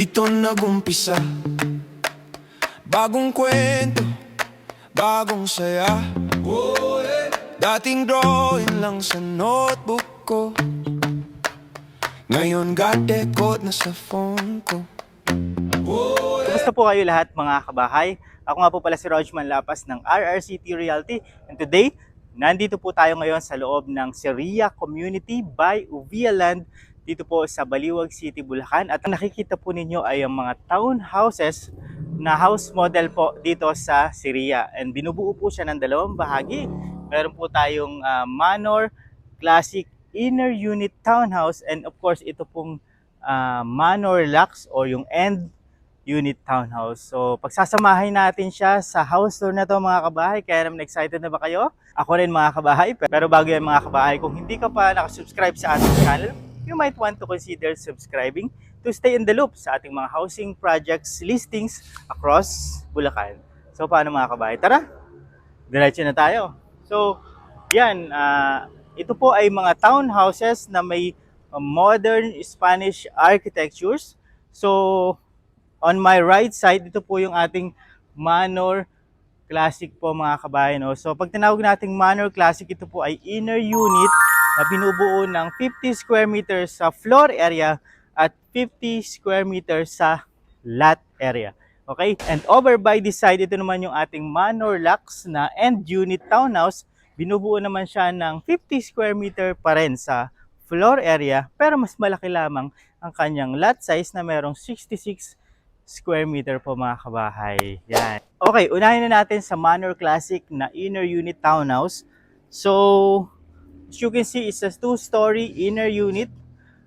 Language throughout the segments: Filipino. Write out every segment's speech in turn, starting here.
dito nagumpisa. Bagong kwento, bagong saya. Dating drawing lang sa notebook ko, ngayon got decode na sa phone ko. Kumusta po kayo lahat mga kabahay? Ako nga po pala si Rojman Lapas ng RRCT Realty, and today, nandito po tayo ngayon sa loob ng Seria Community by Uvia Land dito po sa Baliwag City, Bulacan. At ang nakikita po ninyo ay ang mga townhouses na house model po dito sa Seria. And binubuo po siya ng dalawang bahagi. Meron po tayong Manor Classic Inner Unit Townhouse, and of course ito pong Manor Lux or yung End Unit Townhouse. So pagsasamahin natin siya sa house tour na to mga kabahay. Kaya naman excited na ba kayo? Ako rin mga kabahay. Pero bago yan mga kabahay, kung hindi ka pa nakasubscribe sa ating channel, you might want to consider subscribing to stay in the loop sa ating mga housing projects listings across Bulacan. So paano mga kabahay? Tara, diretso na tayo. So yan, ito po ay mga townhouses na may modern Spanish architectures. So on my right side, ito po yung ating Manor Classic po mga kabayan. No? So pag tinawag nating Manor Classic, ito po ay inner unit na binubuo ng 50 square meters sa floor area at 50 square meters sa lot area. Okay? And over by this side, ito naman yung ating Manor Lux na end unit townhouse. Binubuo naman siya ng 50 square meter pa rin sa floor area, pero mas malaki lamang ang kanyang lot size na merong 66 square meter po mga kabahay. Yan. Okay, unahin na natin sa Manor Classic na inner unit townhouse. So, as you can see, it's a 2-story inner unit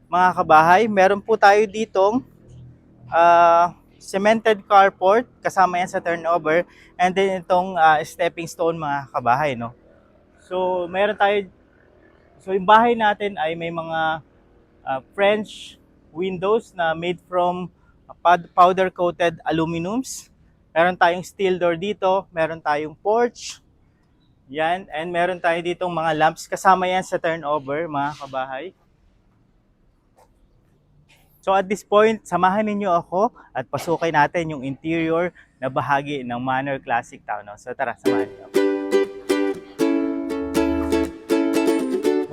mga kabahay. Meron po tayo ditong cemented carport, kasama yan sa turnover, and then itong stepping stone mga kabahay, no? So, meron tayo, so yung bahay natin ay may mga French windows na made from powder coated aluminums. Meron tayong steel door dito, meron tayong porch. Yan, and meron tayo ditong mga lamps, kasama yan sa turnover mga kabahay. So at this point, samahan ninyo ako at pasukin natin yung interior na bahagi ng Manor Classic Townhouse. So tara, samahan niyo ako.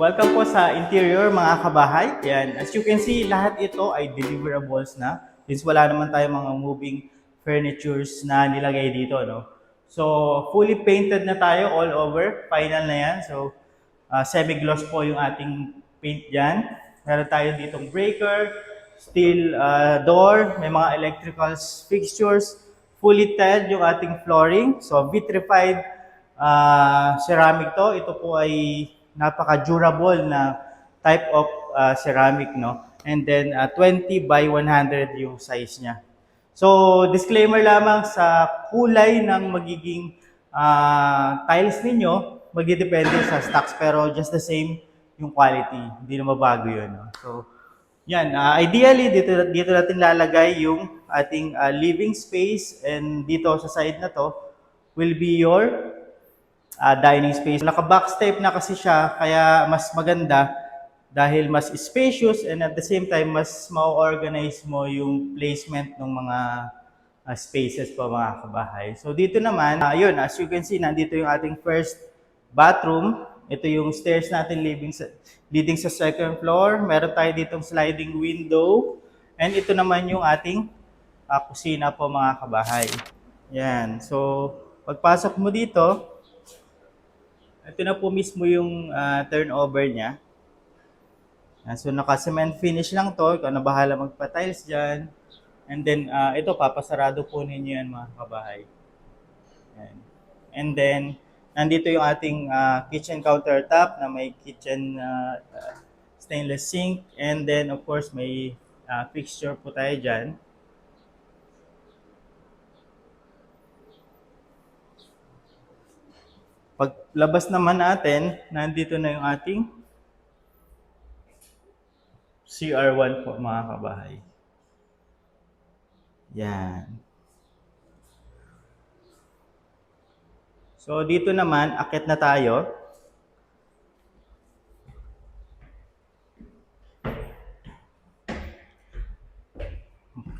Welcome po sa interior mga kabahay. Yan. As you can see, lahat ito ay deliverables na. Since wala naman tayong mga moving furnitures na nilagay dito, no? So, fully painted na tayo all over. Final na yan. So, semi-gloss po yung ating paint dyan. Meron tayo ditong breaker, steel door, may mga electrical fixtures, fully tiled yung ating flooring. So, vitrified ceramic to. Ito po ay napaka-durable na type of ceramic, no? And then 20 by 100 yung size niya. So, disclaimer lamang sa kulay ng magiging tiles ninyo, magdidepende sa stocks, pero just the same yung quality. Hindi na mabago yun, no? So, yan. Ideally, dito natin lalagay yung ating living space, and dito sa side na to will be your dining space. Naka-box type na kasi siya, kaya mas maganda dahil mas spacious, and at the same time, mas ma-organize mo yung placement ng mga spaces po mga kabahay. So dito naman, yun, as you can see, nandito yung ating first bathroom. Ito yung stairs natin leading sa second floor. Meron tayo ditong sliding window. And ito naman yung ating kusina po mga kabahay. Yan. So, pagpasok mo dito, ito na po mismo yung turnover niya. So, naka-cement finish lang to. Ikaw na bahala magpa-tiles dyan. And then, ito, papasarado po ninyo yan mga kabahay. Yan. And then, nandito yung ating kitchen countertop na may kitchen stainless sink. And then, of course, may fixture po tayo dyan. Paglabas naman natin, nandito na yung ating CR1 po mga kabahay. Yan. So dito naman, akit na tayo.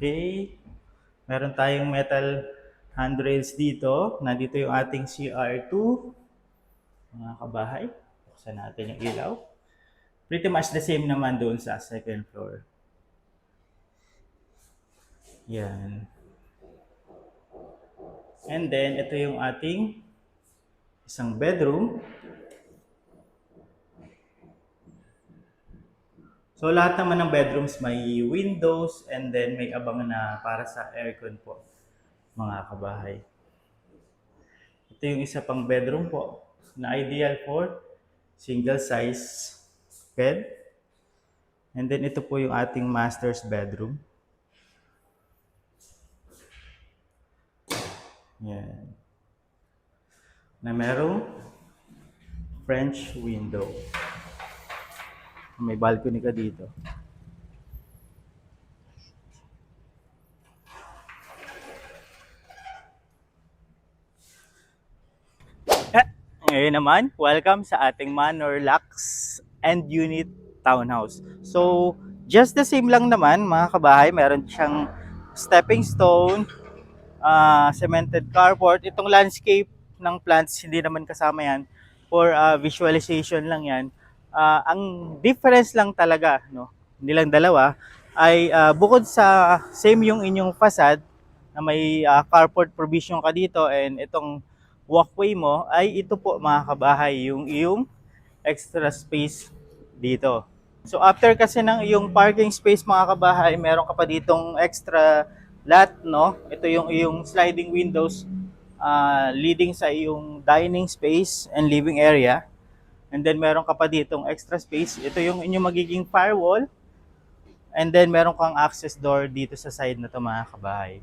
Okay. Meron tayong metal handrails dito. Nandito yung ating CR2. Mga kabahay. Buksan natin yung ilaw. Pretty much the same naman doon sa second floor. Yan. And then, ito yung ating isang bedroom. So, lahat naman ng bedrooms may windows and then may abang na para sa aircon po, mga kabahay. Ito yung isa pang bedroom po na ideal for single size bed. And then, ito po yung ating master's bedroom. Yan. Na merong French window. May balcony ka dito. Ngayon naman, welcome sa ating Manor Lux and Unit Townhouse. So, just the same lang naman mga kabahay, meron siyang stepping stone, cemented carport. Itong landscape ng plants, hindi naman kasama yan. For visualization lang yan. Ang difference lang talaga, no, nilang dalawa, ay bukod sa same yung inyong facade, na may carport provision ka dito and itong walkway mo, ay ito po mga kabahay, yung iyong extra space dito. So after kasi ng iyong parking space mga kabahay, meron ka pa ditong extra lot, no? Ito yung iyong sliding windows leading sa iyong dining space and living area. And then meron ka pa ditong extra space. Ito yung inyong magiging firewall. And then meron kang access door dito sa side na to mga kabahay.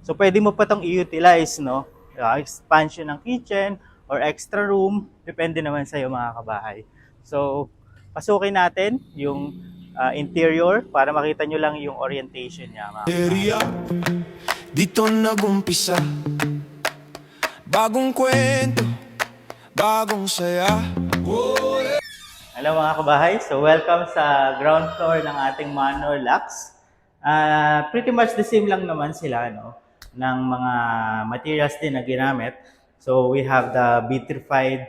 So pwede mo pa itong i-utilize, no? Expansion ng kitchen or extra room, depende naman sa iyo mga kabahay. So, pasukin natin yung interior para makita nyo lang yung orientation niya mga kabahay. Area, dito nagumpisa. Bagong kwento, bagong saya. Hello mga kabahay, so welcome sa ground floor ng ating Manor Lux. Pretty much the same lang naman sila, no? Ng mga materials din na ginamit. So we have the vitrified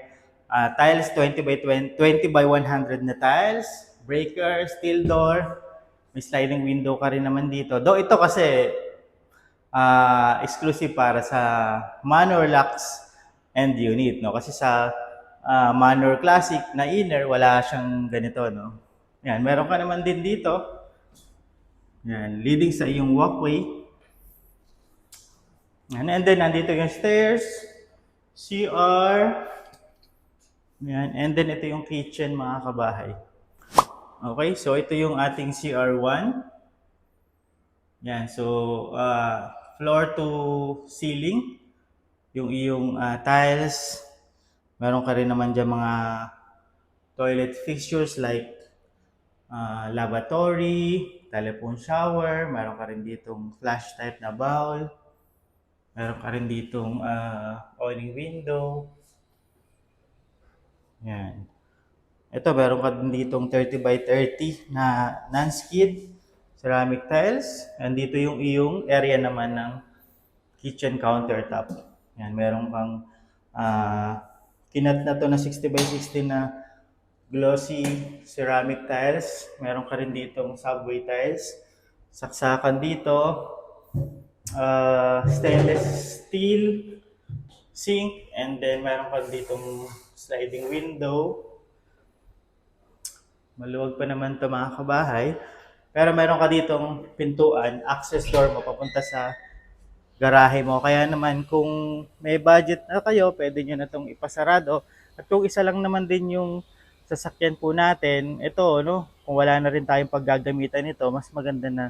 tiles, 20 by 100 na tiles, breaker, steel door, may sliding window ka rin naman dito. Though ito kasi exclusive para sa Manor Lux and Unit, no? Kasi sa Manor Classic na inner, wala siyang ganito, no? Yan, meron ka naman din dito. Yan, leading sa iyong walkway. Yan, and then nandito yung stairs, CR. Yan, and then ito yung kitchen mga kabahay. Okay, so ito yung ating CR1. Yan, so floor to ceiling, yung iyong tiles. Meron ka rin naman dyan mga toilet fixtures like lavatory, telephone shower. Meron ka rin ditong flash type na bowl. Meron ka rin ditong awning window. Yan. Ito, meron ka din ditong 30 by 30 na non-skid ceramic tiles. And dito yung iyong area naman ng kitchen countertop. Yan, meron kang kinad na to na 60 by 60 na glossy ceramic tiles. Meron ka rin ditong subway tiles. Saksakan dito. Stainless steel sink, and then meron ka ditong sliding window. Maluwag pa naman to mga kabahay, pero meron ka ditong pintuan, access door mo papunta sa garahe mo. Kaya naman kung may budget na kayo, pwede nyo na itong ipasarado. At kung isa lang naman din yung sasakyan po natin, ito, no, kung wala na rin tayong paggagamitan nito, mas maganda na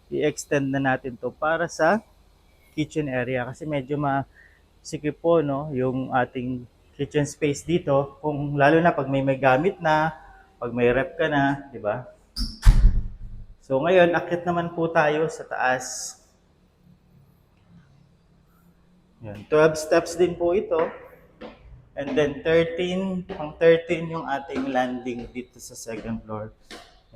i-extend na natin to para sa kitchen area kasi medyo masikip po, no, yung ating kitchen space dito, kung lalo na pag may gamit na, pag may rep ka na, di ba? So ngayon, akit naman po tayo sa taas. Yan, 12 steps din po ito. And then 13 yung ating landing dito sa second floor.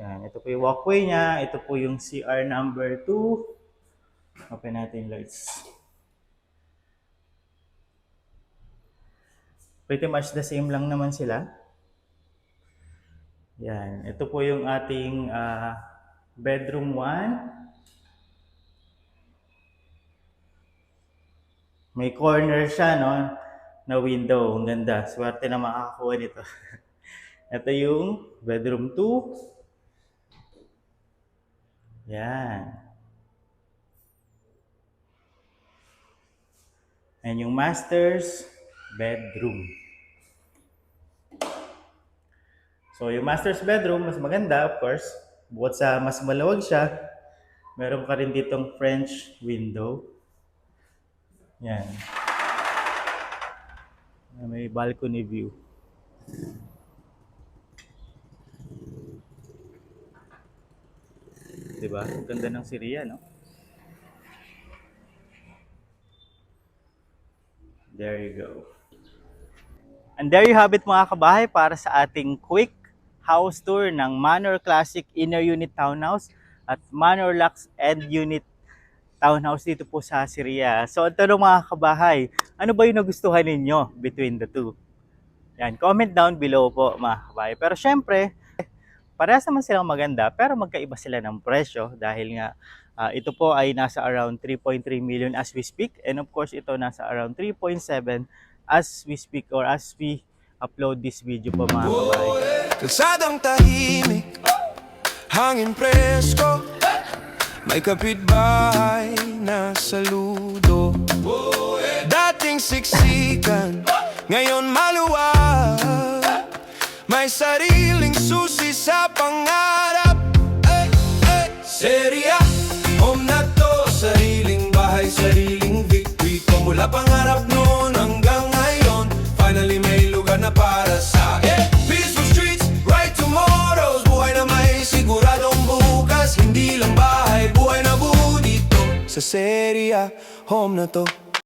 Yan, ito po yung walkway niya. Ito po yung CR number 2. Open natin yung lights. Pretty much the same lang naman sila. Yan, ito po yung ating bedroom 1. May corner siya, no? Na window. Ang ganda. Swerte na makakakuha nito. Ito yung bedroom 2. Yan. And yung master's bedroom. So, yung master's bedroom, mas maganda, of course. Bukod sa mas malawag siya, meron ka rin ditong French window. Yan. May balcony view. Diba? Ang ganda ng Syria, no? There you go. And there you have it mga kabahay para sa ating quick house tour ng Manor Classic Inner Unit Townhouse at Manor Lux End Unit Townhouse dito po sa Syria. So ang tanong mga kabahay, ano ba yung nagustuhan ninyo between the two? Yan, comment down below po mga kabahay. Pero syempre, parehas naman silang maganda pero magkaiba sila ng presyo dahil nga ito po ay nasa around 3.3 million as we speak, and of course ito nasa around 3.7 as we speak or as we upload this video po mga kabahay. Kalsadang tahimik, hangin presko, may kapitbahay na saludo. Dating siksikan, ngayon maluwag, may sariling susi sa pangarap. Syria, home na to, sariling bahay, sariling victory ko. Mula pangarap noon hanggang ngayon, finally may lugar na para sa akin. Peaceful streets, bright tomorrows, buhay na may siguradong bukas. Hindi lang bahay, buhay na buo dito sa Syria, home na to.